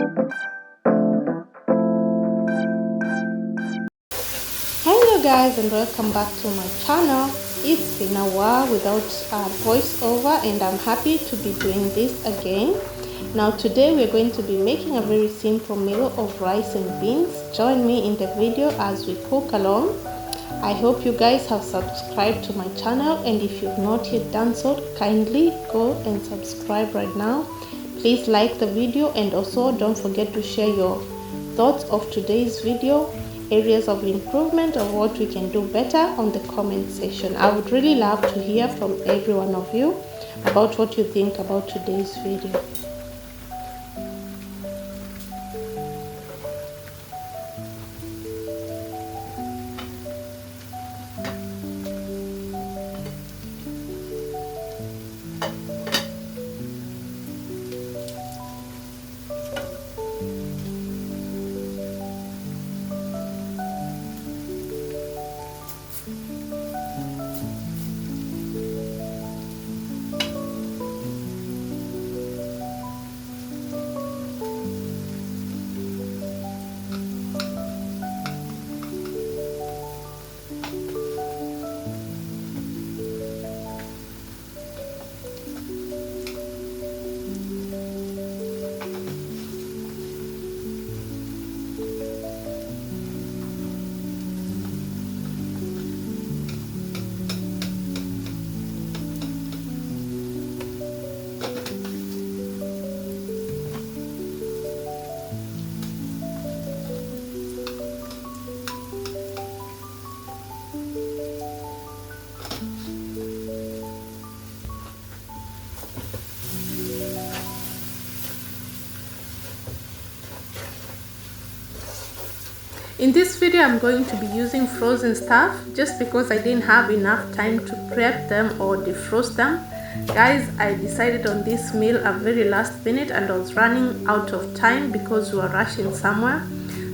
Hello guys, and welcome back to my channel. It's been a while without a voiceover, and I'm happy to be doing this again. Now today we're going to be making a very simple meal of rice and beans. Join me in the video as we cook along. I hope you guys have subscribed to my channel, and if you've not yet done so, kindly go and subscribe right now. Please like the video, and also don't forget to share your thoughts of today's video, areas of improvement, or what we can do better on the comment section. I would really love to hear from every one of you about what you think about today's video. In this video, I'm going to be using frozen stuff just because I didn't have enough time to prep them or defrost them. Guys, I decided on this meal at very last minute, and I was running out of time because we were rushing somewhere.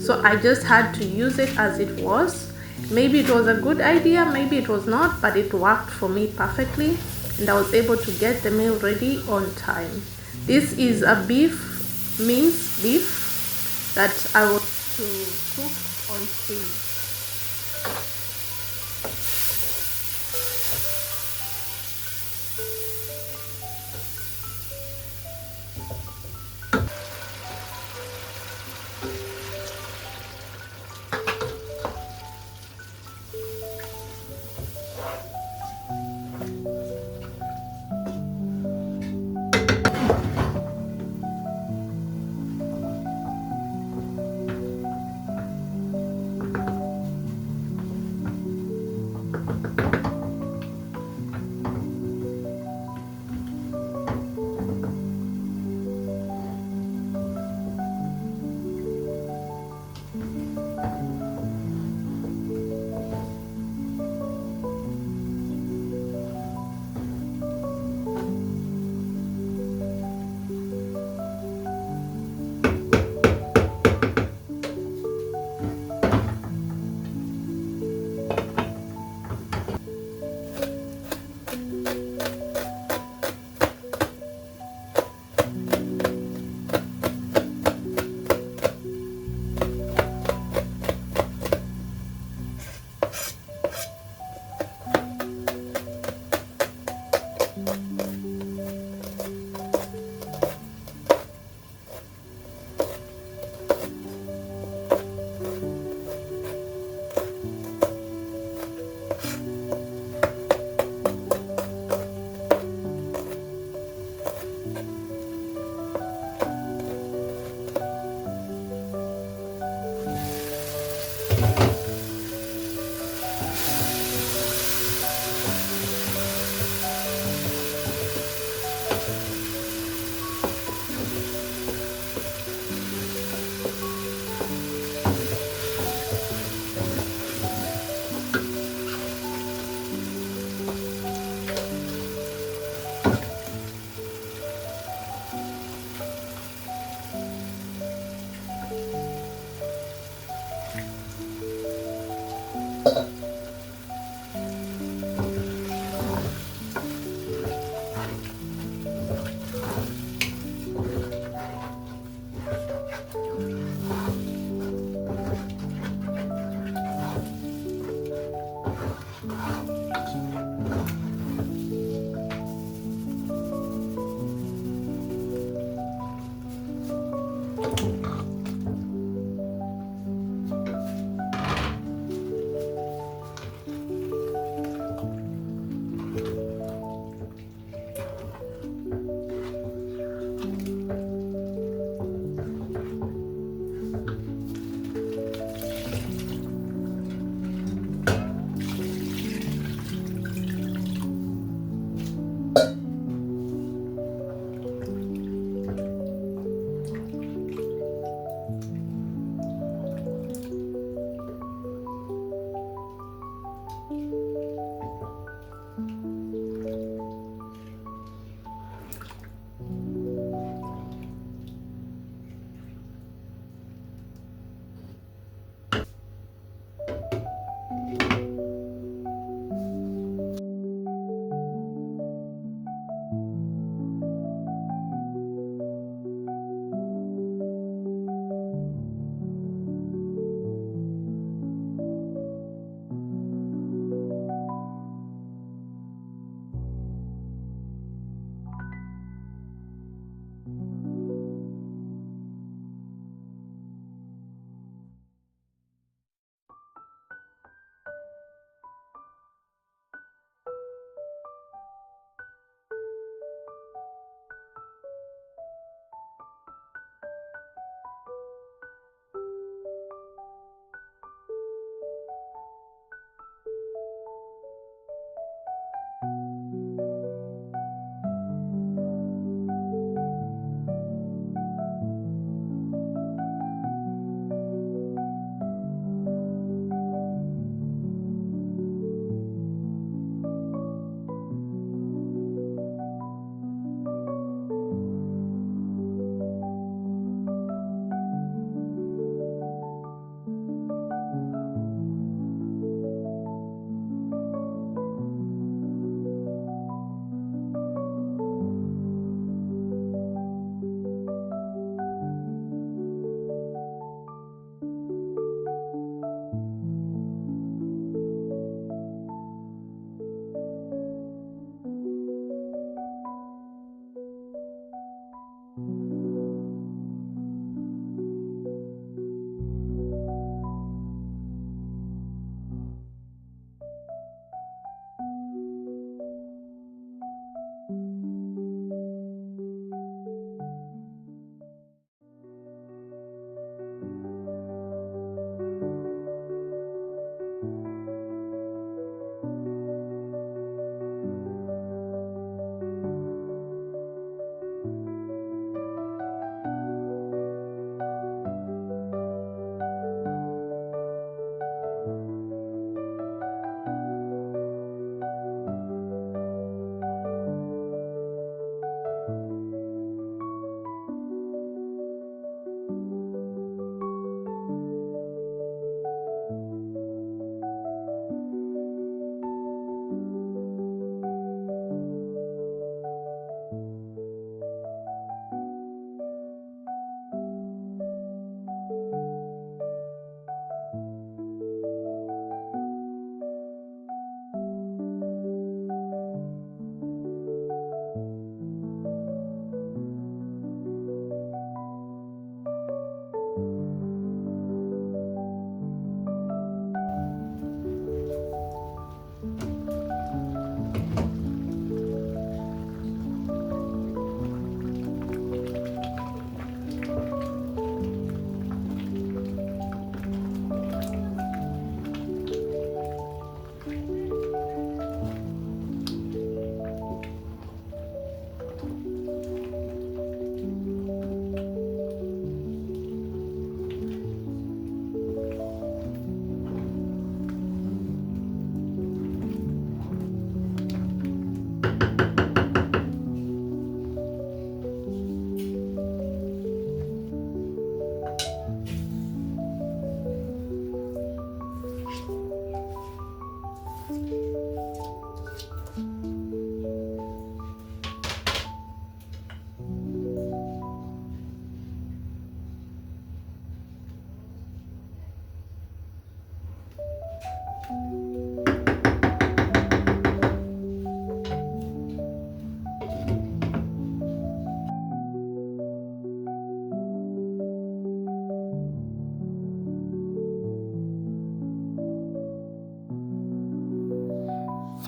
So I just had to use it as it was. Maybe it was a good idea, maybe it was not, but it worked for me perfectly, and I was able to get the meal ready on time. This is a minced beef that I want to cook on steam.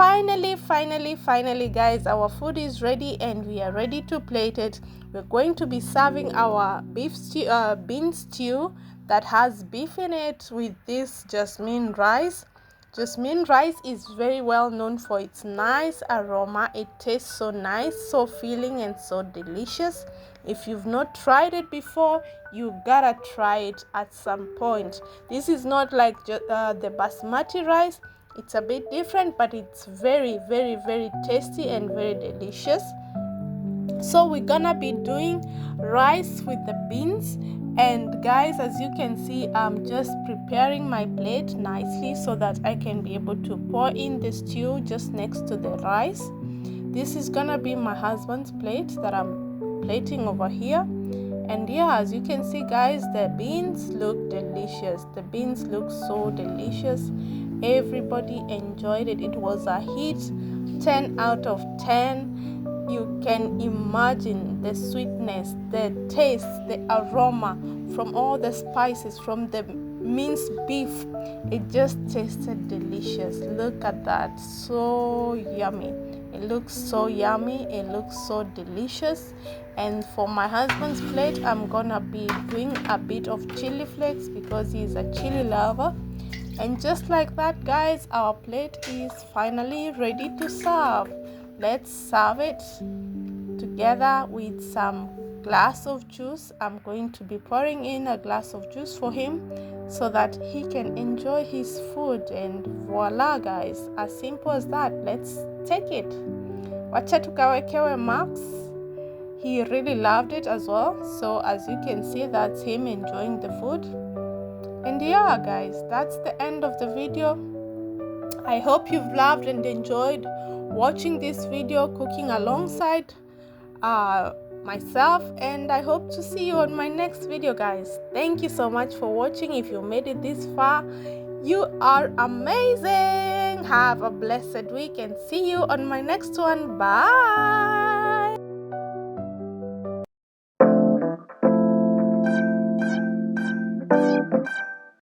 Finally, guys, our food is ready and we are ready to plate it. We're going to be serving our bean stew that has beef in it with this jasmine rice. Jasmine rice is very well known for its nice aroma. It tastes so nice, so filling, and so delicious. If you've not tried it before, you gotta try it at some point. This is not like the basmati rice. It's a bit different, but it's very tasty and very delicious. So we're gonna be doing rice with the beans, and guys, as you can see, I'm just preparing my plate nicely so that I can be able to pour in the stew just next to the rice. This is gonna be my husband's plate that I'm plating over here. And yeah, as you can see, guys, the beans look delicious. The beans look so delicious. Everybody enjoyed it. It was a hit. 10 out of 10. You can imagine the sweetness, the taste, the aroma from all the spices, from the minced beef. It just tasted delicious. Look at that. So yummy. It looks so yummy. It looks so delicious. And for my husband's plate, I'm gonna be doing a bit of chili flakes because he's a chili lover. And just like that, guys, our plate is finally ready to serve. Let's serve it together with some glass of juice. I'm going to be pouring in a glass of juice for him so that he can enjoy his food. And voila, guys, as simple as that. Let's take it. Wacha tukawekewe Max. He really loved it as well. So as you can see, that's him enjoying the food. And yeah, guys, that's the end of the video. I hope you've loved and enjoyed watching this video, cooking alongside myself, and I hope to see you on my next video, guys. Thank you so much for watching. If you made it this far, you are amazing. Have a blessed week and see you on my next one. Bye.